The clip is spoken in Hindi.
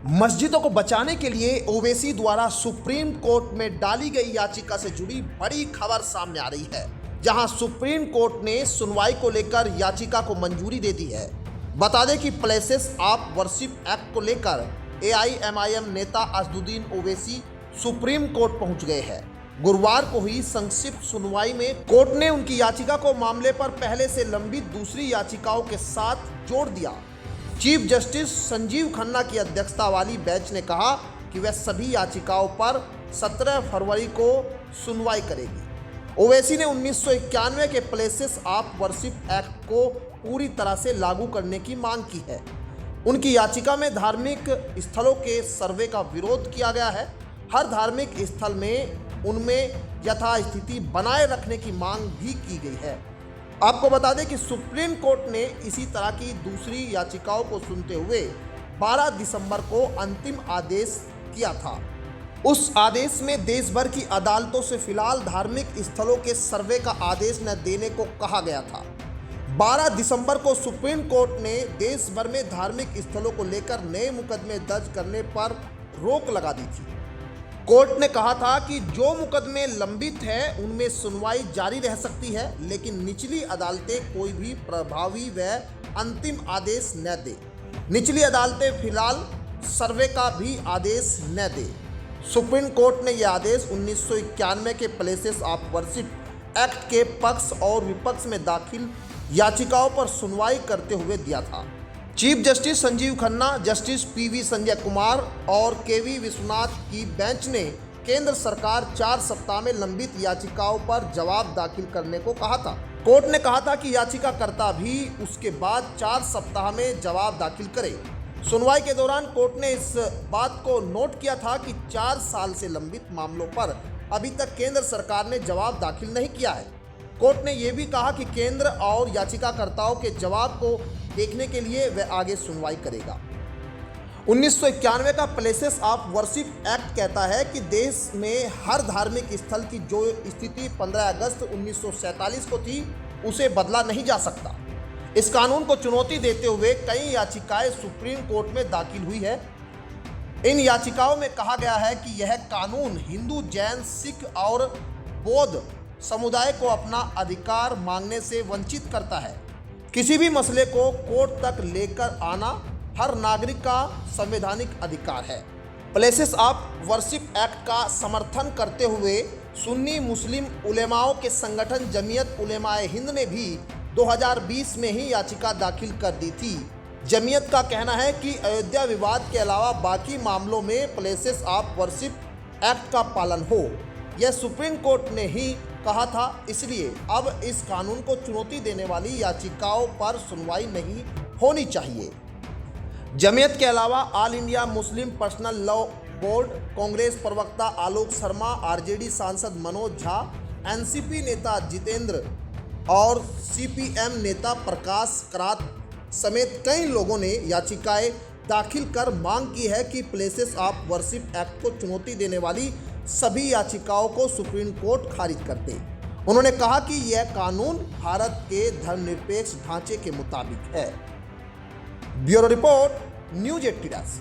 मस्जिदों को बचाने के लिए ओवैसी द्वारा सुप्रीम कोर्ट में डाली गई याचिका से जुड़ी बड़ी खबर सामने आ रही है, जहां सुप्रीम कोर्ट ने सुनवाई को लेकर याचिका को मंजूरी दे दी है। बता दें कि प्लेसेस ऑफ वर्शिप एक्ट को लेकर एआईएमआईएम नेता असदुद्दीन ओवैसी सुप्रीम कोर्ट पहुंच गए हैं। गुरुवार को हुई संक्षिप्त सुनवाई में कोर्ट ने उनकी याचिका को मामले पर पहले से लंबित दूसरी याचिकाओं के साथ जोड़ दिया। चीफ जस्टिस संजीव खन्ना की अध्यक्षता वाली बेंच ने कहा कि वह सभी याचिकाओं पर 17 फरवरी को सुनवाई करेगी। ओवैसी ने 1991 के प्लेसेस ऑफ वर्शिप एक्ट को पूरी तरह से लागू करने की मांग की है। उनकी याचिका में धार्मिक स्थलों के सर्वे का विरोध किया गया है। हर धार्मिक स्थल में उनमें यथास्थिति बनाए रखने की मांग भी की गई है। आपको बता दें कि सुप्रीम कोर्ट ने इसी तरह की दूसरी याचिकाओं को सुनते हुए 12 दिसंबर को अंतिम आदेश किया था। उस आदेश में देश भर की अदालतों से फिलहाल धार्मिक स्थलों के सर्वे का आदेश न देने को कहा गया था। 12 दिसंबर को सुप्रीम कोर्ट ने देश भर में धार्मिक स्थलों को लेकर नए मुकदमे दर्ज करने पर रोक लगा दी थी। कोर्ट ने कहा था कि जो मुकदमे लंबित है उनमें सुनवाई जारी रह सकती है, लेकिन निचली अदालतें कोई भी प्रभावी व अंतिम आदेश न दे। निचली अदालतें फिलहाल सर्वे का भी आदेश न दे। सुप्रीम कोर्ट ने यह आदेश 1991 के प्लेसेस ऑफ वर्शिप एक्ट के पक्ष और विपक्ष में दाखिल याचिकाओं पर सुनवाई करते हुए दिया था। Chief justice Sanjeev Khanna, justice PV Sanjay Kumar और केवी विश्वनाथ की बेंच ने केंद्र सरकार 4 सप्ताह में लंबित याचिकाओं पर जवाब दाखिल करने को कहा था। कोर्ट ने कहा था कि याचिकाकर्ता भी उसके बाद 4 सप्ताह में जवाब दाखिल करे। सुनवाई के दौरान कोर्ट ने इस बात को नोट किया था कि 4 साल से लंबित मामलों पर अभी तक केंद्र सरकार ने जवाब दाखिल नहीं किया है। कोर्ट ने यह भी कहा कि केंद्र और याचिकाकर्ताओं के जवाब को देखने के लिए वह आगे सुनवाई करेगा। 1991 का प्लेसेस ऑफ वर्शिप एक्ट कहता है कि देश में हर धार्मिक स्थल की जो स्थिति 15 अगस्त 1947 को थी उसे बदला नहीं जा सकता। इस कानून को चुनौती देते हुए कई याचिकाएं सुप्रीम कोर्ट में दाखिल हुई है। इन याचिकाओं में कहा गया है कि यह कानून हिंदू, जैन, सिख और बौद्ध समुदाय को अपना अधिकार मांगने से वंचित करता है। किसी भी मसले को कोर्ट तक लेकर आना हर नागरिक का संवैधानिक अधिकार है। प्लेसेस ऑफ वर्शिप एक्ट का समर्थन करते हुए सुन्नी मुस्लिम उलेमाओं के संगठन जमीयत उलेमाए हिंद ने भी 2020 में ही याचिका दाखिल कर दी थी। जमीयत का कहना है कि अयोध्या विवाद के अलावा बाकी मामलों में प्लेसेस ऑफ वर्शिप एक्ट का पालन हो, यह सुप्रीम कोर्ट ने ही कहा था। इसलिए अब इस कानून को चुनौती देने वाली याचिकाओं पर सुनवाई नहीं होनी चाहिए। जमीयत के अलावा all India Muslim personal law board, Congress प्रवक्ता आलोक शर्मा, आरजेडी सांसद मनोज झा, एनसीपी नेता जितेंद्र और सीपीएम नेता प्रकाश करात समेत कई लोगों ने याचिकाएं दाखिल कर मांग की है कि प्लेसेस ऑफ वर्शिप एक्ट को चुनौती देने वाली सभी याचिकाओं को सुप्रीम कोर्ट खारिज कर दे। उन्होंने कहा कि यह कानून भारत के धर्मनिरपेक्ष ढांचे के मुताबिक है। Bureau report, news 18।